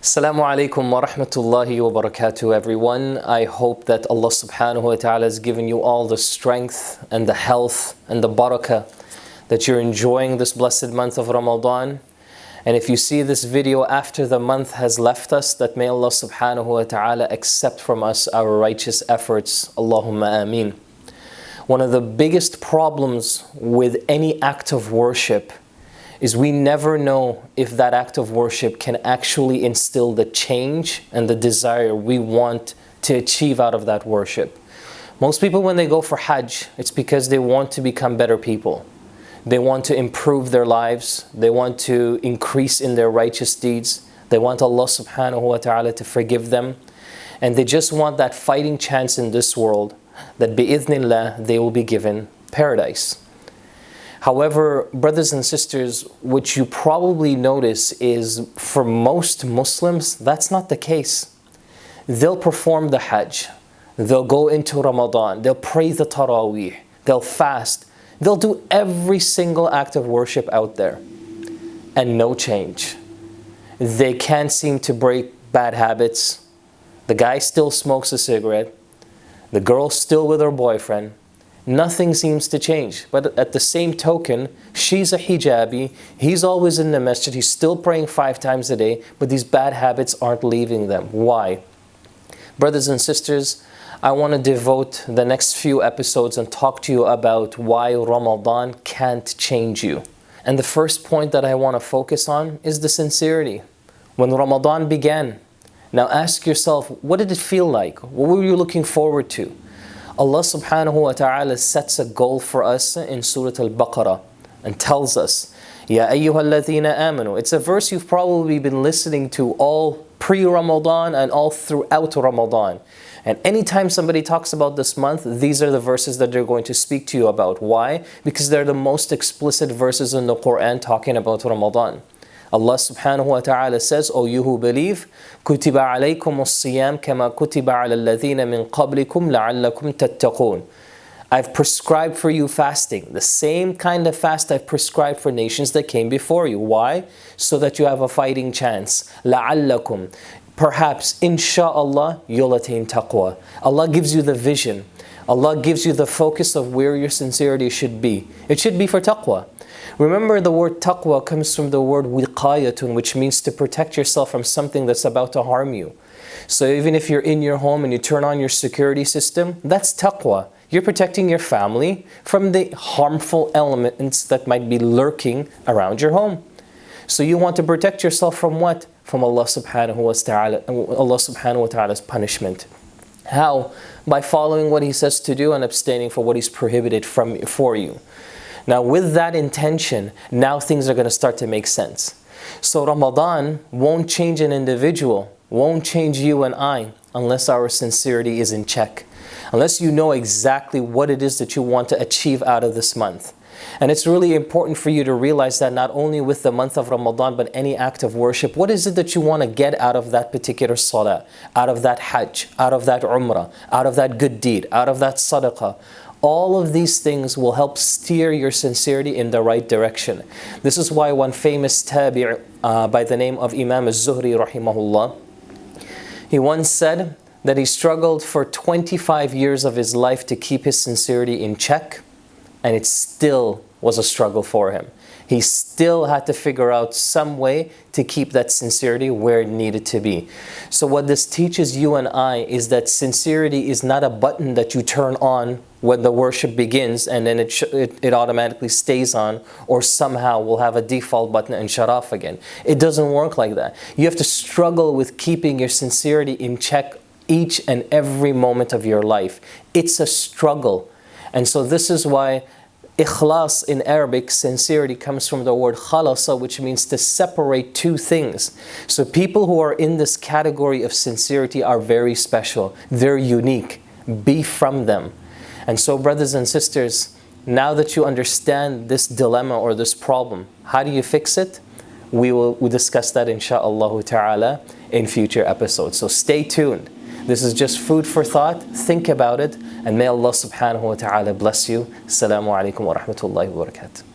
Assalamu alaikum wa rahmatullahi wa barakatuh, everyone. I hope that Allah subhanahu wa ta'ala has given you all the strength and the health and the barakah, that you're enjoying this blessed month of Ramadan. And if you see this video after the month has left us, that may Allah subhanahu wa ta'ala accept from us our righteous efforts. Allahumma ameen. One of the biggest problems with any act of worship is we never know if that act of worship can actually instill the change and the desire we want to achieve out of that worship. Most people, when they go for Hajj, it's because they want to become better people. They want to improve their lives. They want to increase in their righteous deeds. They want Allah subhanahu wa ta'ala to forgive them. And they just want that fighting chance in this world that bi'idhnillah they will be given paradise. However, brothers and sisters, what you probably notice is for most Muslims, that's not the case. They'll perform the Hajj, they'll go into Ramadan, they'll pray the Taraweeh, they'll fast, they'll do every single act of worship out there, and no change. They can't seem to break bad habits. The guy still smokes a cigarette, the girl's still with her boyfriend. Nothing seems to change. But at the same token, she's a hijabi, he's always in the masjid, he's still praying 5 times a day, but these bad habits aren't leaving them. Why? Brothers and sisters, I want to devote the next few episodes and talk to you about why Ramadan can't change you. And the first point that I want to focus on is the sincerity. When Ramadan began, now ask yourself, what did it feel like? What were you looking forward to? Allah subhanahu wa ta'ala sets a goal for us in Surah Al-Baqarah and tells us, Ya ayyuha alladhina amanu. It's a verse you've probably been listening to all pre-Ramadan and all throughout Ramadan. And anytime somebody talks about this month, these are the verses that they're going to speak to you about. Why? Because they're the most explicit verses in the Quran talking about Ramadan. Allah subhanahu wa ta'ala says, O you who believe, كُتِبَ عَلَيْكُمُ الصِّيَامِ كَمَا كُتِبَ عَلَى الَّذِينَ مِنْ قَبْلِكُمْ لَعَلَّكُمْ تَتَّقُونَ. I've prescribed for you fasting, the same kind of fast I've prescribed for nations that came before you. Why? So that you have a fighting chance. لَعَلَّكُمْ. Perhaps, insha'Allah, you'll attain taqwa. Allah gives you the vision. Allah gives you the focus of where your sincerity should be. It should be for taqwa. Remember, the word taqwa comes from the word wiqayatun, which means to protect yourself from something that's about to harm you. So even if you're in your home and you turn on your security system, that's taqwa. You're protecting your family from the harmful elements that might be lurking around your home. So you want to protect yourself from what? From Allah subhanahu wa ta'ala's punishment. How? By following what He says to do and abstaining from what He's prohibited for you. Now with that intention, now things are going to start to make sense. So Ramadan won't change an individual, won't change you and I, unless our sincerity is in check. Unless you know exactly what it is that you want to achieve out of this month. And it's really important for you to realize that not only with the month of Ramadan, but any act of worship, what is it that you want to get out of that particular salah, out of that hajj, out of that umrah, out of that good deed, out of that sadaqah? All of these things will help steer your sincerity in the right direction. This is why one famous tabi' by the name of Imam al-Zuhri rahimahullah, he once said that he struggled for 25 years of his life to keep his sincerity in check, and it still was a struggle for him. He still had to figure out some way to keep that sincerity where it needed to be. So what this teaches you and I is that sincerity is not a button that you turn on when the worship begins and then it automatically stays on, or somehow will have a default button and shut off again. It doesn't work like that. You have to struggle with keeping your sincerity in check each and every moment of your life. It's a struggle. And so this is why ikhlas in Arabic, sincerity, comes from the word khalasa, which means to separate two things. So people who are in this category of sincerity are very special. They're unique. Be from them. And so brothers and sisters, now that you understand this dilemma or this problem, how do you fix it? We'll discuss that insha'Allah ta'ala in future episodes. So stay tuned. This is just food for thought. Think about it. And may Allah subhanahu wa ta'ala bless you. Assalamu alaikum wa rahmatullahi wa barakatuh.